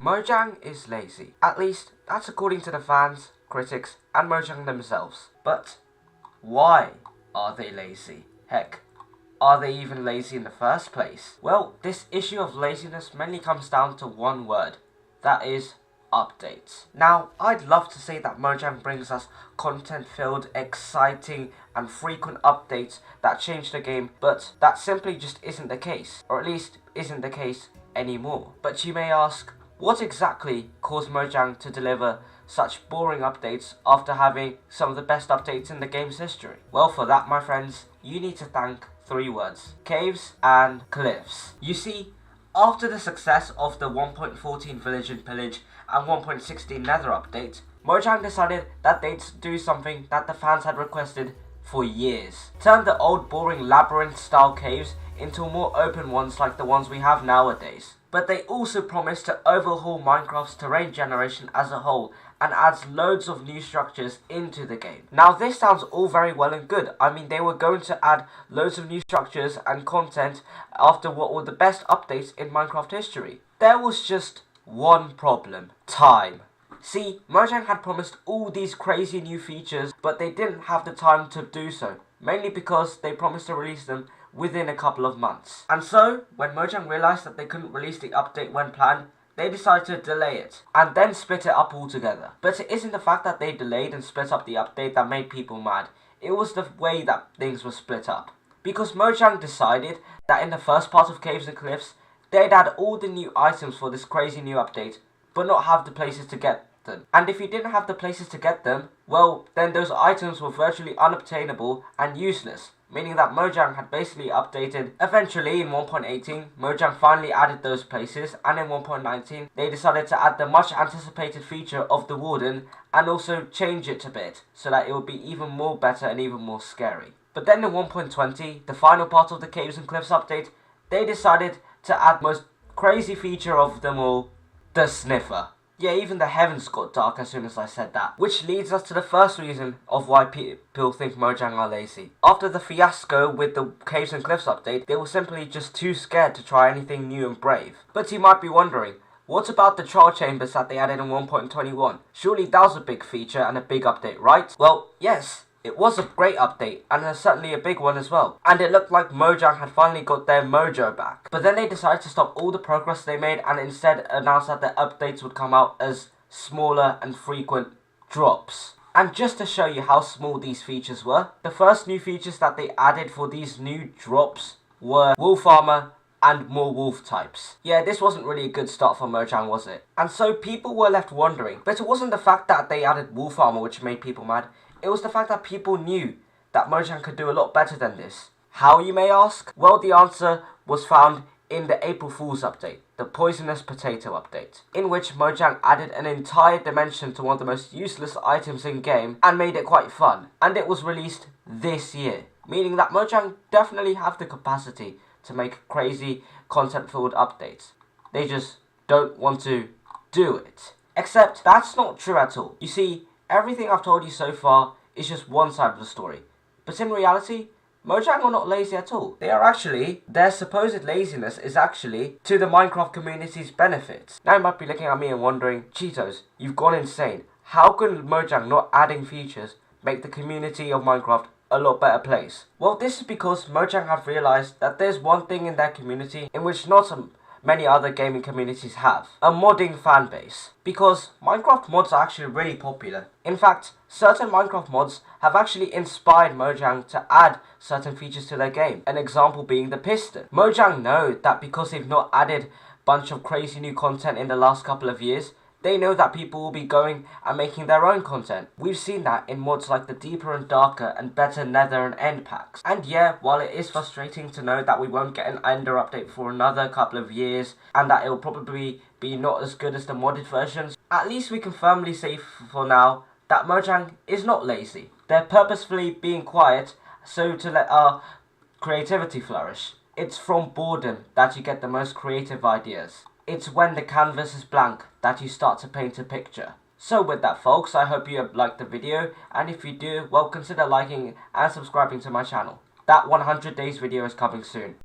Mojang is lazy. At least, that's according to the fans, critics, and Mojang themselves. But why are they lazy? Heck, are they even lazy in the first place? Well, this issue of laziness mainly comes down to one word. That is updates. Now, I'd love to say that Mojang brings us content-filled, exciting, and frequent updates that change the game, but that simply just isn't the case. Or at least, isn't the case anymore. But you may ask, what exactly caused Mojang to deliver such boring updates after having some of the best updates in the game's history? Well, for that, my friends, you need to thank three words: caves and cliffs. You see, after the success of the 1.14 Village and Pillage and 1.16 Nether update, Mojang decided that they'd do something that the fans had requested for years. Turn the old boring labyrinth-style caves into more open ones like the ones we have nowadays. But they also promised to overhaul Minecraft's terrain generation as a whole and adds loads of new structures into the game. Now this sounds all very well and good. I mean, they were going to add loads of new structures and content after what were the best updates in Minecraft history. There was just one problem: time. See, Mojang had promised all these crazy new features, but they didn't have the time to do so, mainly because they promised to release them within a couple of months. And so, when Mojang realized that they couldn't release the update when planned, they decided to delay it, and then split it up altogether. But it isn't the fact that they delayed and split up the update that made people mad, it was the way that things were split up. Because Mojang decided that in the first part of Caves and Cliffs, they'd add all the new items for this crazy new update, but not have the places to get them. And if you didn't have the places to get them, well, then those items were virtually unobtainable and useless. Meaning that Mojang had basically updated. Eventually, in 1.18, Mojang finally added those places, and in 1.19, they decided to add the much anticipated feature of the Warden, and also change it a bit, so that it would be even more better and even more scary. But then in 1.20, the final part of the Caves and Cliffs update, they decided to add the most crazy feature of them all, the Sniffer. Yeah, even the heavens got dark as soon as I said that. Which leads us to the first reason of why people think Mojang are lazy. After the fiasco with the Caves and Cliffs update, they were simply just too scared to try anything new and brave. But you might be wondering, what about the trial chambers that they added in 1.21? Surely that was a big feature and a big update, right? Well, yes. It was a great update, and certainly a big one as well. And it looked like Mojang had finally got their mojo back. But then they decided to stop all the progress they made and instead announced that the updates would come out as smaller and frequent drops. And just to show you how small these features were, the first new features that they added for these new drops were Wolf Armor and more wolf types. Yeah, this wasn't really a good start for Mojang, was it? And so people were left wondering. But it wasn't the fact that they added Wolf Armor which made people mad. It was the fact that people knew that Mojang could do a lot better than this. How, you may ask? Well, the answer was found in the April Fool's update, the Poisonous Potato update, in which Mojang added an entire dimension to one of the most useless items in game and made it quite fun. And it was released this year, meaning that Mojang definitely have the capacity to make crazy content-filled updates. They just don't want to do it. Except that's not true at all. You see, everything I've told you so far is just one side of the story. But in reality, Mojang are not lazy at all. Their supposed laziness is actually to the Minecraft community's benefits. Now you might be looking at me and wondering, Cheetos, you've gone insane. How can Mojang not adding features make the community of Minecraft a lot better place? Well, this is because Mojang have realized that there's one thing in their community in which not many other gaming communities have: a modding fan base. Because Minecraft mods are actually really popular. In fact, certain Minecraft mods have actually inspired Mojang to add certain features to their game. An example being the piston. Mojang know that because they've not added a bunch of crazy new content in the last couple of years, they know that people will be going and making their own content. We've seen that in mods like the Deeper and Darker and Better Nether and End packs. And yeah, while it is frustrating to know that we won't get an Ender update for another couple of years, and that it will probably be not as good as the modded versions, at least we can firmly say for now that Mojang is not lazy. They're purposefully being quiet so to let our creativity flourish. It's from boredom that you get the most creative ideas. It's when the canvas is blank that you start to paint a picture. So with that, folks, I hope you have liked the video, and if you do, well, consider liking and subscribing to my channel. That 100 days video is coming soon.